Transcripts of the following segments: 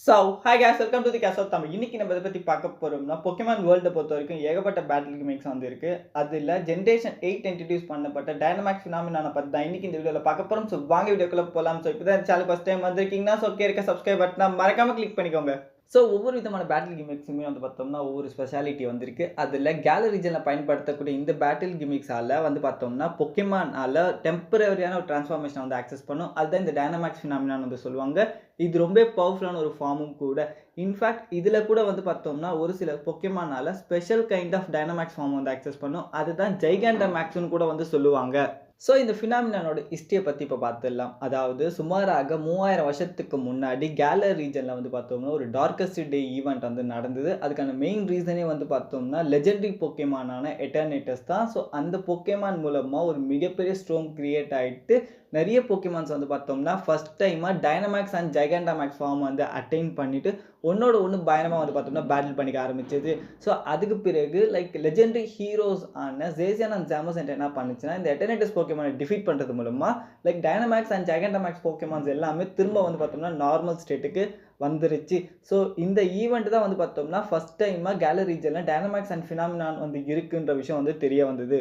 So hi guys welcome to the guys of Tamil. இன்னைக்கு நம்ம இதை பற்றி பார்க்க போகிறோம்னா பொக்கேமான் வேர்ல்டை பொறுத்த வரைக்கும் ஏகப்பட்ட பேட்டில் கிமிக்ஸ் வந்து இருக்கு. அதில் ஜென்ரேஷன் 8 இன்ட்ரடியூஸ் பண்ணப்பட்ட டைனமாக்ஸ் ஃபினாமினான பற்றி தான் இன்னைக்கு இந்த வீடியோவில் பார்க்க போகிறோம். ஸோ வாங்க வீடியோக்குள்ளே போகலாம். ஸோ இப்போ தான் சேனல் ஃபஸ்ட் டைம் வந்திருக்கீங்கன்னா ஸோ இருக்க சப்ஸ்கிரைப் பட்டனை மறக்காமல் கிளிக் பண்ணிக்கோங்க. ஸோ ஒவ்வொரு விதமான பேட்டில் கிமிக்ஸுமே வந்து பார்த்தோம்னா ஒவ்வொரு ஸ்பெஷாலிட்டி வந்திருக்கு. அதில் கேலரி ரீஜனில் பயன்படுத்தக்கூடிய இந்த பேட்டில் கிமிக்ஸால் வந்து பார்த்தோம்னா பொக்கேமானால் டெம்பரரியான ஒரு டிரான்ஸ்ஃபார்மேஷனை வந்து ஆக்சஸ் பண்ணும். அதுதான் இந்த டைனமாக்ஸ் ஃபினாமினான்னு வந்து சொல்லுவாங்க. இது ரொம்ப பவர்ஃபுல்லான ஒரு ஃபார்மும் கூட. இன்ஃபேக்ட் இதில் கூட வந்து பார்த்தோம்னா ஒரு சில பொக்கேமானால் ஸ்பெஷல் கைண்ட் ஆஃப் டைனமாக்ஸ் ஃபார்ம் வந்து ஆக்சஸ் பண்ணும். அதுதான் ஜைகாண்டமாக்ஸ்னு கூட வந்து சொல்லுவாங்க. ஸோ இந்த ஃபினாமினானோட ஹிஸ்ட்ரியை பற்றி இப்போ பார்த்துடலாம். அதாவது சுமாராக 3000 வருஷத்துக்கு முன்னாடி கேலரி ரீஜனில் வந்து பார்த்தோம்னா ஒரு டார்க்கஸ்ட் டே ஈவெண்ட் வந்து நடந்தது. அதுக்கான மெயின் ரீசனே வந்து பார்த்தோம்னா லெஜெண்டரி பொக்கேமானான எட்டர்னேட்டர்ஸ் தான். ஸோ அந்த பொக்கேமான் மூலமாக ஒரு மிகப்பெரிய ஸ்ட்ரோம் கிரியேட் ஆகிட்டு நிறைய பொக்கேமான்ஸ் வந்து பார்த்தோம்னா ஃபர்ஸ்ட் டைமாக டைனமாக்ஸ் அண்ட் ஜைகாண்டமாக்ஸ் ஃபார்ம் வந்து அட்டைன் பண்ணிவிட்டு ஒன்னோட ஒன்று பயணமாக வந்து பார்த்தோம்னா பேட்டில் பண்ணிக்க ஆரம்பிச்சது. ஸோ அதுக்கு பிறகு லைக் லெஜெண்டரி ஹீரோஸ் ஆன ஜேசியன் அண்ட் ஜாமசன்ட் என்ன பண்ணுச்சுன்னா இந்த எட்டர்னேட்டர்ஸ் பொக்கேமானை டிஃபீட் பண்ணுறது மூலமாக லைக் டைனமாக்ஸ் அண்ட் ஜைகாண்டமாக்ஸ் பொக்கேமான்ஸ் எல்லாமே திரும்ப வந்து பார்த்தோம்னா நார்மல் ஸ்டேட்டுக்கு வந்துருச்சு. ஸோ இந்த ஈவெண்ட் தான் வந்து பார்த்தோம்னா ஃபர்ஸ்ட் டைமாக கேலரி ரீஜனில் டைனமாக்ஸ் அண்ட் ஃபினாமினான் வந்து இருக்குன்ற விஷயம் வந்து தெரிய வந்தது.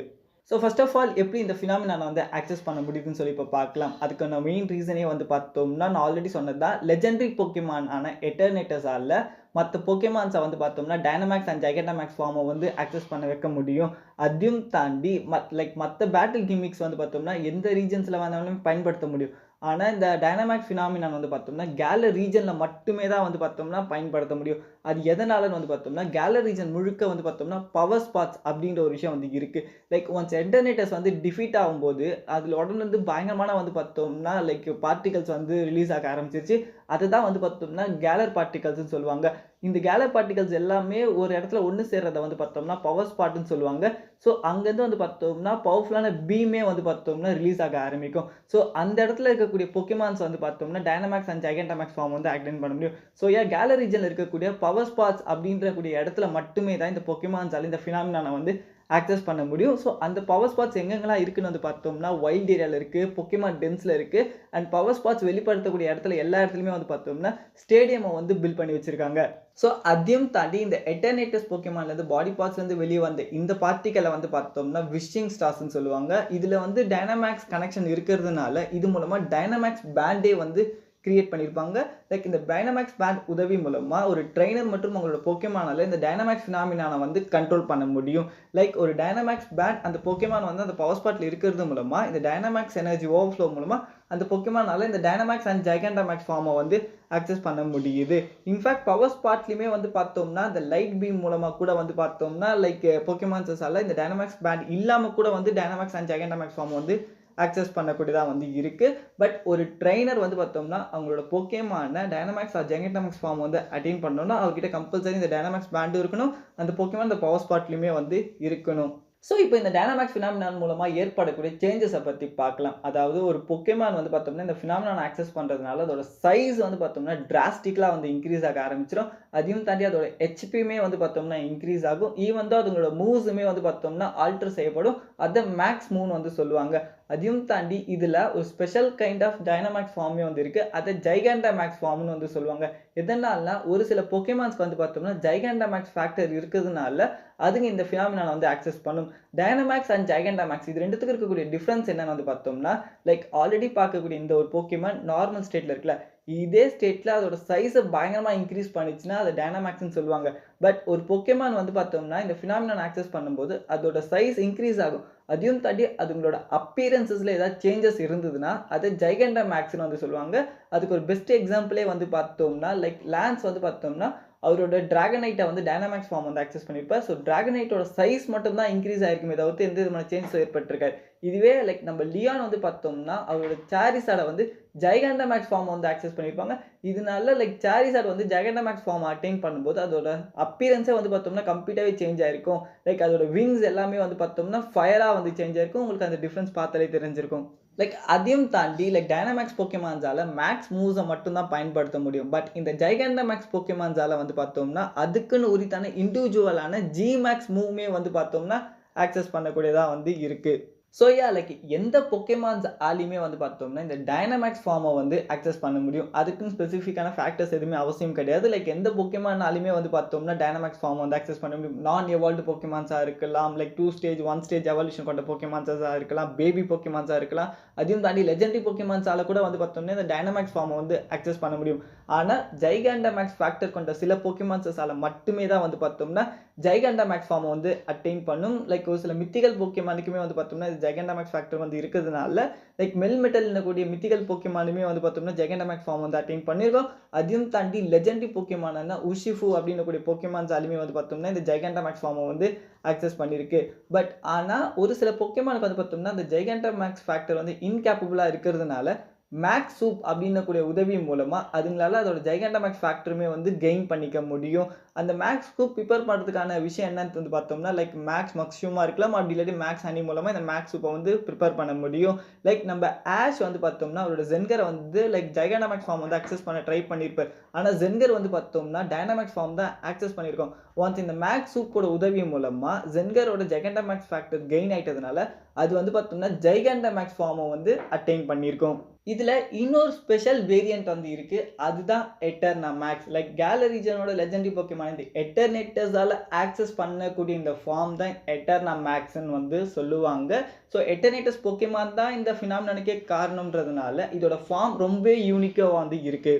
ஸோ ஃபர்ஸ்ட் ஆஃப் ஆல் எப்படி இந்த ஃபினாமினானை வந்து ஆக்சஸ் பண்ண முடியுதுன்னு சொல்லி இப்போ பார்க்கலாம். அதுக்கான மெயின் ரீசனே வந்து பார்த்தோம்னா நான் ஆல்ரெடி சொன்னது தான் லெஜெண்டரி பொக்கேமான் ஆன எட்டர்னேட்டர்ஸால் மற்ற பொக்கேமான்ஸை வந்து பார்த்தோம்னா டைனமாக்ஸ் அண்ட் ஜைகாண்டமாக்ஸ் ஃபார்மை வந்து ஆக்சஸ் பண்ண வைக்க முடியும். அதையும் தாண்டி மற்ற பேட்டில் கிமிக்ஸ் வந்து பார்த்தோம்னா எந்த ரீஜன்ஸில் வேணாலும் பயன்படுத்த முடியும். ஆனால் இந்த டைனமாக்ஸ் ஃபினாமினான் வந்து பார்த்தோம்னா கேலரி ரீஜனில் மட்டுமே தான் வந்து பார்த்தோம்னா பயன்படுத்த முடியும். அது எதனாலன்னு வந்து பார்த்தோம்னா கேலரி ரீஜன் முழுக்க வந்து பார்த்தோம்னா பவர் ஸ்பாட்ஸ் அப்படின்ற ஒரு விஷயம் வந்து இருக்குது. லைக் ஒன்ஸ் எட்டர்னேட்டர்ஸ் வந்து டிஃபீட் ஆகும்போது அதில் உடனே வந்து பயங்கரமான வந்து பார்த்தோம்னா லைக் பார்ட்டிகல்ஸ் வந்து ரிலீஸ் ஆக ஆரம்பிச்சிருச்சு. அதுதான் வந்து பார்த்தோம்னா கேலர் பார்ட்டிகல்ஸ்னு சொல்லுவாங்க. இந்த கேலர் பார்ட்டிகல்ஸ் எல்லாமே ஒரு இடத்துல ஒன்று சேர்றதை வந்து பார்த்தோம்னா பவர் ஸ்பாட்னு சொல்லுவாங்க. ஸோ அங்கேருந்து வந்து பார்த்தோம்னா பவர்ஃபுல்லான பீமே வந்து பார்த்தோம்னா ரிலீஸ் ஆக ஆரம்பிக்கும். ஸோ அந்த இடத்துல இருக்கக்கூடிய பொக்கேமான்ஸ் வந்து பார்த்தோம்னா டைனமாக்ஸ் அண்ட் ஜைகாண்டமாக்ஸ் ஃபார்ம் வந்து அட்டைன் பண்ண முடியும். ஸோ கேலரி ரீஜனில் இருக்கக்கூடிய பவர் ஸ்பாட்ஸ் அப்படின்ற கூடிய இடத்துல மட்டுமே தான் இந்த பொக்கேமான்ஸால் இந்த ஃபினாமினானை வந்து ஆக்சஸ் பண்ண முடியும். ஸோ அந்த பவர் ஸ்பாட்ஸ் எங்கெங்கெல்லாம் இருக்குன்னு வந்து பார்த்தோம்னா வைல்ட் ஏரியாவில் இருக்குது, பொக்கேமான் டென்ஸில் இருக்குது. அண்ட் பவர் ஸ்பாட்ஸ் வெளிப்படுத்தக்கூடிய இடத்துல எல்லா இடத்துலையுமே வந்து பார்த்தோம்னா ஸ்டேடியமை வந்து பில்ட் பண்ணி வச்சுருக்காங்க. ஸோ அதையும் தாண்டி இந்த எட்டர்னேட்டர்ஸ் பொக்கேமான்லேருந்து பாடி பார்ட்ஸ்லேருந்து வெளியே வந்த இந்த பார்ட்டிகளை வந்து பார்த்தோம்னா விஷிங் ஸ்டார்ஸ்ன்னு சொல்லுவாங்க. இதில் வந்து டைனமாக்ஸ் கனெக்ஷன் இருக்கிறதுனால இது மூலமாக டைனமாக்ஸ் பேண்டே வந்து கிரியேட் பண்ணியிருப்பாங்க. லைக் இந்த டைனமாக்ஸ் பேண்ட் உதவி மூலமாக ஒரு ட்ரெயினர் மற்றும் உங்களோட பொக்கேமானால இந்த டைனமாக்ஸ் ஃபினாமினானை வந்து கண்ட்ரோல் பண்ண முடியும். லைக் ஒரு டைனமாக்ஸ் பேண்ட் அந்த பொக்கேமான் வந்து அந்த பவர் ஸ்பாட்டில் இருக்கிறது மூலமாக இந்த டைனமாக்ஸ் எனர்ஜி ஓவர்ஃப்ளோ மூலமாக அந்த பொக்கேமானால இந்த டைனமாக்ஸ் அண்ட் ஜைகாண்டமாக்ஸ் ஃபார்மை வந்து ஆக்சஸ் பண்ண முடியுது. இன்ஃபேக்ட் பவர் ஸ்பாட்லையுமே வந்து பார்த்தோம்னா இந்த லைட் பீம் மூலமாக கூட வந்து பார்த்தோம்னா லைக் பொக்கேமான்ஸால் இந்த டைனமாக்ஸ் பேண்ட் இல்லாமல் கூட வந்து டைனமாக்ஸ் அண்ட் ஜைகாண்டமாக்ஸ் ஃபார்ம் வந்து ஆக்சஸ் பண்ணக்கூடியதாக வந்து இருக்குது. பட் ஒரு ட்ரெயினர் வந்து பார்த்தோம்னா அவங்களோட பொக்கேமான டைனமாக்ஸ் ஆர் ஜைகாண்டமாக்ஸ் ஃபார்ம் வந்து அட்டைன் பண்ணணும்னா அவர்கிட்ட கம்பல்சரி இந்த டைனமாக்ஸ் பேண்டும் இருக்கணும், அந்த பொக்கேமான் இந்த பவர் ஸ்பாட்லையுமே வந்து இருக்கணும். ஸோ இப்போ இந்த டைனமாக்ஸ் ஃபினாமினான் மூலமாக ஏற்படக்கூடிய சேஞ்சஸை பற்றி பார்க்கலாம். அதாவது ஒரு பொக்கேமான் வந்து பார்த்தோம்னா இந்த ஃபினாமினான் ஆக்சஸ் பண்ணுறதுனால அதோட சைஸ் வந்து பார்த்தோம்னா டிராஸ்டிக்கலாக வந்து இன்க்ரீஸ் ஆக ஆரம்பிச்சிடும். அதையும் தாண்டி அதோட ஹெச்பியுமே வந்து பார்த்தோம்னா இன்க்ரீஸ் ஆகும். ஈவன் தான் அதுங்களோட மூவ்ஸுமே வந்து பார்த்தோம்னா ஆல்டர் செய்யப்படும். அதை மேக்ஸ் மூவ்னு வந்து சொல்லுவாங்க. அதையும் தாண்டி இதில் ஒரு ஸ்பெஷல் கைண்ட் ஆஃப் டைனமாக்ஸ் ஃபார்மே வந்து இருக்குது. அதை ஜைகாண்டமாக்ஸ் ஃபார்ம்னு வந்து சொல்லுவாங்க. எதனால்னா ஒரு சில பொக்கேமான்ஸ்க்கு வந்து பார்த்தோம்னா ஜைகாண்டமாக்ஸ் ஃபேக்டர் இருக்கிறதுனால அதுங்க இந்த ஃபினாமினானை வந்து ஆக்சஸ் பண்ணும். டைனமாக்ஸ் அண்ட் ஜைகாண்டமாக்ஸ் இது ரெண்டுத்துக்கு இருக்கக்கூடிய டிஃப்ரென்ஸ் என்னன்னு வந்து பார்த்தோம்னா லைக் ஆல்ரெடி பார்க்கக்கூடிய இந்த ஒரு பொக்கேமான் நார்மல் ஸ்டேட்டில் இருக்குல்ல, இதே ஸ்டேட்டில் அதோட சைஸை பயங்கரமாக இன்க்ரீஸ் பண்ணிச்சுன்னா அது டைனமாக்ஸ்ன்னு சொல்லுவாங்க. பட் ஒரு பொக்கேமான் வந்து பார்த்தோம்னா இந்த ஃபினாமினான் ஆக்சஸ் பண்ணும்போது அதோட சைஸ் இன்க்ரீஸ் ஆகும். அதையும் தாண்டி அதுங்களோட அப்பீரன்சஸில் ஏதாவது சேஞ்சஸ் இருந்ததுன்னா அதை ஜைகாண்டமாக்ஸ்னு வந்து சொல்லுவாங்க. அதுக்கு ஒரு பெஸ்ட் எக்ஸாம்பிளே வந்து பார்த்தோம்னா லைக் லான்ஸ் வந்து பார்த்தோம்னா அவரோட டிராகனைட்டை வந்து டைனமாக்ஸ் ஃபார்ம் வந்து ஆக்சஸ் பண்ணியிருப்பார். ஸோ டிராகனைட்டோட சைஸ் மட்டும் தான் இன்க்ரீஸ் ஆகிருக்குமே தவிர்த்து எந்த விதமான சேஞ்சஸ் ஏற்பட்டிருக்காரு. இதுவே லைக் நம்ம லியான் வந்து பார்த்தோம்னா அவரோட சாரிசாடை வந்து ஜைகாண்டமாக்ஸ் ஃபார்ம் வந்து ஆக்சஸ் பண்ணியிருப்பாங்க. இதனால லைக் சாரிசாட் வந்து ஜைகாண்டமாக்ஸ் ஃபார்ம் அட்டைன் பண்ணும்போது அதோட அப்பீரன்ஸே வந்து பார்த்தோம்னா கம்ப்ளீட்டாகவே சேஞ்ச் ஆகிருக்கும். லைக் அதோட விங்ஸ் எல்லாமே வந்து பார்த்தோம்னா ஃபயராக வந்து சேஞ்ச் ஆகிருக்கும். உங்களுக்கு அந்த டிஃப்ரென்ஸ் பார்த்தாலே தெரிஞ்சிருக்கும். லைக் அதையும் தாண்டி லைக் டைனமாக்ஸ் பொக்கேமான்ஸால் மேக்ஸ் மூவ்ஸை மட்டும்தான் பயன்படுத்த முடியும். பட் இந்த ஜைகாண்டமாக்ஸ் பொக்கேமான்ஸால் வந்து பார்த்தோம்னா அதுக்குன்னு உரித்தான இண்டிவிஜுவலான ஜிமேக்ஸ் மூவ்மே வந்து பார்த்தோம்னா ஆக்சஸ் பண்ணக்கூடியதாக வந்து இருக்குது. ஸோ லைக் எந்த பொக்கேமான்ஸ் ஆலையுமே வந்து பார்த்தோம்னா, இந்த டைனமாக்ஸ் ஃபார்மை வந்து அக்சஸ் பண்ண முடியும். அதுக்குன்னு ஸ்பெசிஃபிக்கான ஃபேக்டர்ஸ் எதுவுமே அவசியம் கிடையாது. லைக் எந்த பொக்கேமானாலுமே வந்து பார்த்தோம்னா, டைனமாக்ஸ் ஃபார்ம் வந்து அக்சஸ் பண்ண முடியும். நான் எவால்வ்டு பொக்கேமான்ஸா இருக்கலாம், லைக் 2 ஸ்டேஜ், 1 ஸ்டேஜ் எவல்யூஷன் கொண்ட பொக்கேமான்ஸா இருக்கலாம், பேபி பொக்கேமான்ஸா இருக்கலாம். அதையும் தாண்டி லெஜெண்டரி பொக்கேமான்ஸால கூட வந்து பார்த்தோம்னா, இந்த டைனமாக்ஸ் ஃபார்மை வந்து அக்சஸ் பண்ண முடியும். ஆனா, ஜைகாண்டமாக்ஸ் ஃபேக்டர் கொண்ட சில பொக்கேமான்ஸால மட்டுமே தான் வந்து பார்த்தோம்னா, ஜைகாண்டமாக்ஸ் ஃபார்மை வந்து அட்டைன் பண்ணும். லைக் ஒரு சில மித்திகல் பொக்கேமானுக்குமே வந்து பார்த்தோம்னா, ஜைகாண்டமாக்ஸ் ஃபேக்டர் வந்து இருக்கிறதுனால, லைக் மெல்மெட்டல் கூடிய மித்திகல் பொக்கேமானுமே வந்து பார்த்தோம்னா, ஜைகாண்டமாக்ஸ் ஃபார்ம் வந்து அட்டைன் பண்ணியிருக்கோம். அதையும் தாண்டி லெஜெண்டரி பொக்கேமானான உஷிஃபு அப்படின்னு கூடிய பொக்கேமான்ஸாலுமே வந்து பார்த்தோம்னா, இந்த ஜைகாண்டமாக்ஸ் ஃபார்மை வந்து அக்சஸ் பண்ணியிருக்கு. ஆனா ஒரு சில பொக்கேமானுக்கு வந்து பார்த்தோம்னா, அந்த ஜைகாண்டமாக்ஸ் ஃபேக்டர் வந்து இன்கேப்பபிளா இருக்கிறதுனால, மேக்ஸ் சூப் அப்படின்னக்கூடிய உதவி மூலமா அதுங்களால அதோட ஜைகாண்டமாக்ஸ் ஃபேக்டருமே வந்து கெயின் பண்ணிக்க முடியும். அந்த மேக்ஸ் சூப் ப்ரிப்பேர் பண்ணுறதுக்கான விஷயம் என்னன்னு வந்து பார்த்தோம்னா, லைக் மேக்ஸ் மஷ்ரூமா இருக்கலாம், அப்படி இல்லாட்டி மேக்ஸ் ஹனி மூலமா இந்த மேக்ஸ் சூப்பை வந்து ப்ரிப்பேர் பண்ண முடியும். லைக் நம்ம ஆஷ் வந்து பார்த்தோம்னா, அவரோட ஜென்கரை வந்து லைக் ஜைகாண்டமாக்ஸ் ஃபார்ம் வந்து அக்சஸ் பண்ண ட்ரை பண்ணியிருப்பார். ஆனா ஜென்கர் வந்து பார்த்தோம்னா, டைனமாக்ஸ் ஃபார்ம் தான் அக்சஸ் பண்ணியிருக்கோம். ஒன்ஸ் இந்த மேக்ஸ் சூப்போட உதவி மூலமா ஜென்கரோட ஜைகாண்டமாக்ஸ் ஃபேக்டர் கெயின் ஆயிட்டதுனால, அது வந்து பார்த்தோம்னா ஜைகாண்டமாக்ஸ் ஃபார்மை வந்து அட்டைன் பண்ணியிருக்கோம். இதுல இன்னொரு ஸ்பெஷல் வேரியன்ட் வந்து இருக்கு. அதுதான் எட்டர்னமாக்ஸ். லைக் கேலரீஜனோட லெஜெண்டரி பொக்கேமான் இந்த எட்டர்னேட்டர்ஸால ஆக்சஸ் பண்ணக்கூடிய இந்த ஃபார்ம் தான் எட்டர்னமாக்ஸ்ன்னு வந்து சொல்லுவாங்க. ஸோ எட்டர்னேட்டர்ஸ் பொக்கேமான் தான் இந்த ஃபினாமினனுக்கே காரணம்ன்றதுனால இதோட ஃபார்ம் ரொம்ப யூனிக்கா வந்து இருக்கு.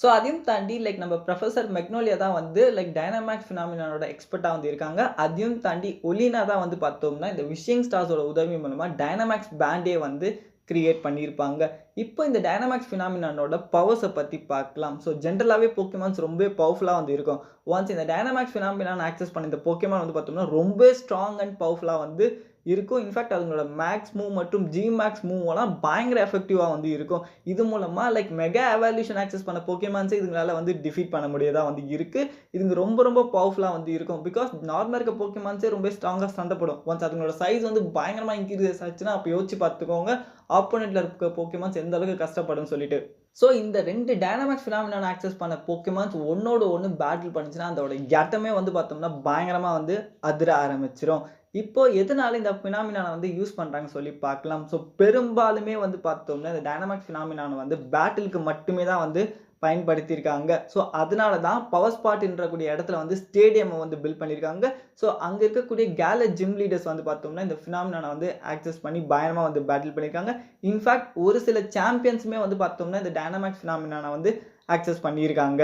ஸோ அதையும் தாண்டி லைக் நம்ம ப்ரொஃபசர் மெக்னோலியா தான் வந்து லைக் டைனமாக்ஸ் ஃபினாமினானோட எக்ஸ்பர்ட்டா வந்து இருக்காங்க. அதையும் தாண்டி ஒலினா தான் வந்து பார்த்தோம்னா, இந்த விஷிங் ஸ்டார்ஸோட உதவி மூலமா டைனமாக்ஸ் பேண்டே வந்து கிரியேட் பண்ணியிருப்பாங்க. இப்போ இந்த டைனமாக்ஸ் ஃபினாமினானோட பவர்ஸை பற்றி பார்க்கலாம். ஸோ ஜென்ரலாகவே போக்கேமான்ஸ் ரொம்ப பவர்ஃபுல்லாக வந்து இருக்கும். ஒன்ஸ் இந்த டைனமாக்ஸ் ஃபினாமினான் ஆக்சஸ் பண்ணி இந்த போக்கேமான் வந்து பார்த்தோம்னா ரொம்ப ஸ்ட்ராங் அண்ட் பவர்ஃபுல்லாக வந்து இருக்கும். இன்ஃபேக்ட் அதுங்களோட மேக்ஸ் மூவ் மற்றும் ஜி மேக்ஸ் மூவ்லாம் பயங்கர எஃபெக்டிவாக வந்து இருக்கும். இது மூலமாக லைக் மெகா எவால்யூஷன் ஆக்சஸ் பண்ண போக்கேமான்ஸே இதுங்களால வந்து டிஃபீட் பண்ண முடியாதா வந்து இருக்கு. இதுங்க ரொம்ப ரொம்ப பவர்ஃபுல்லாக வந்து இருக்கும். பிகாஸ் நார்மலாக இருக்க போக்கேமான்ஸே ரொம்ப ஸ்ட்ராங்காக சண்டை போடும். ஒன்ஸ் அதுங்களோட சைஸ் வந்து பயங்கரமாக இன்க்ரீஸ் ஆச்சுன்னா அப்போ யோசிச்சு பார்த்துக்கோங்க ஆப்போனெண்ட்ல இருக்க போக்கேமான்ஸ் எந்த அளவுக்கு கஷ்டப்படும் சொல்லிட்டு. ஸோ இந்த 2 டைனமாக்ஸ் ஃபினாமினான் ஆக்சஸ் பண்ண போக்கேமான்ஸ் ஒன்னோட ஒன்று பேட்டில் பண்ணுச்சுன்னா அதோட இடமே வந்து பார்த்தோம்னா பயங்கரமாக வந்து அதிர ஆரம்பிச்சிடும். இப்போ எதனால இந்த ஃபினாமினான வந்து யூஸ் பண்றாங்கன்னு சொல்லி பார்க்கலாம். ஸோ பெரும்பாலுமே வந்து பார்த்தோம்னா இந்த டைனமாக்ஸ் ஃபினாமினான வந்து பேட்டிலுக்கு மட்டுமே தான் வந்து பயன்படுத்தியிருக்காங்க. ஸோ அதனால தான் பவர் ஸ்பாட்ன்ற கூடிய இடத்துல வந்து ஸ்டேடியம் வந்து பில்ட் பண்ணியிருக்காங்க. ஸோ அங்கே இருக்கக்கூடிய கேலர் ஜிம் லீடர்ஸ் வந்து பார்த்தோம்னா இந்த ஃபினாமினான வந்து ஆக்சஸ் பண்ணி பயங்கரமாக வந்து பேட்டில் பண்ணியிருக்காங்க. இன்ஃபேக்ட் ஒரு சில சாம்பியன்ஸுமே வந்து பார்த்தோம்னா இந்த டைனமாக்ஸ் ஃபினாமினான வந்து ஆக்சஸ் பண்ணியிருக்காங்க.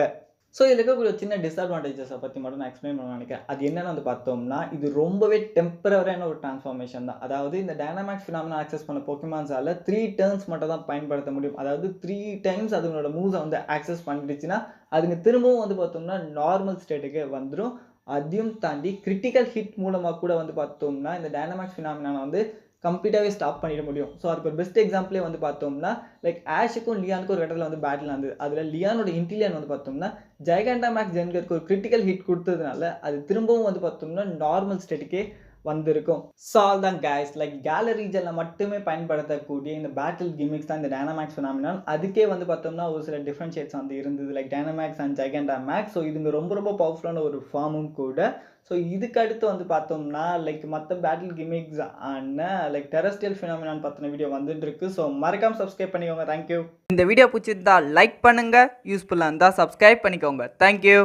ஸோ இதில் இருக்கக்கூடிய சின்ன டிஸ்அட்வான்டேஜஸை பற்றி மட்டும் நான் எக்ஸ்பிளைன் பண்ண நினைக்கிறேன். அது என்னென்னு வந்து பார்த்தோம்னா, இது ரொம்பவே டெம்பரவரியான ஒரு டிரான்ஸ்ஃபார்மேஷன் தான். அதாவது இந்த டைனமாக்ஸ் ஃபினாமினா ஆக்சஸ் பண்ண போக்கேமான்ஸால 3 டர்ன்ஸ் மட்டும் தான் பயன்படுத்த முடியும். அதாவது 3 டைம்ஸ் அதுங்களோட மூவ்ஸை வந்து ஆக்சஸ் பண்ணிடுச்சுன்னா அதுங்க திரும்பவும் வந்து பார்த்தோம்னா நார்மல் ஸ்டேட்டுக்கு வந்துடும். அதையும் தாண்டி கிரிட்டிக்கல் ஹிட் மூலமாக கூட வந்து பார்த்தோம்னா இந்த டைனமாக்ஸ் ஃபினாமினான வந்து கம்ப்ளீட்டாகவே ஸ்டாப் பண்ணிட முடியும். ஸோ அதுக்கு ஒரு பெஸ்ட் எக்ஸாம்பிளே வந்து பார்த்தோம்னா லைக் ஆஷுக்கும் லியானுக்கும் ஒரு இடத்துல வந்து பேட்டில் நடந்தது. அதில் லியானோட இன்டிலியன் வந்து பார்த்தோம்னா ஜைகாண்டமாக்ஸ் ஜென்கருக்கு ஒரு கிரிட்டிக்கல் ஹிட் கொடுத்ததுனால அது திரும்பவும் வந்து பார்த்தோம்னா நார்மல் ஸ்டேட்டுக்கே வந்திருக்கும். ஸோ தான் கைஸ் லைக் கேலர் ரீஜனில் மட்டுமே பயன்படுத்தக்கூடிய இந்த பேட்டில் கிமிக்ஸ் தான் இந்த டைனமாக்ஸ் ஃபினாமினான். அதுக்கே வந்து பார்த்தோம்னா ஒரு சில டிஃப்ரென்ஷியேட்ஸ் வந்து இருந்தது லைக் டைனமாக்ஸ் அண்ட் ஜைகாண்டமாக்ஸ். ஸோ இதுங்க ரொம்ப ரொம்ப பவர்ஃபுல்லான ஒரு ஃபார்மும் கூட. ஸோ இதுக்கு அடுத்து வந்து பார்த்தோம்னா லைக் மற்ற பேட்டில் கிமிக்ஸ் ஆன லைக் டெரஸ்ட்ரியல் ஃபினாமினான் பற்றின வீடியோ வந்துட்டு இருக்கு. ஸோ மறக்காம சப்ஸ்கிரைப் பண்ணிக்கோங்க. தேங்க்யூ. இந்த வீடியோ பிடிச்சிருந்தா லைக் பண்ணுங்க, யூஸ்ஃபுல்லாக இருந்தால் சப்ஸ்கிரைப் பண்ணிக்கோங்க. தேங்க்யூ.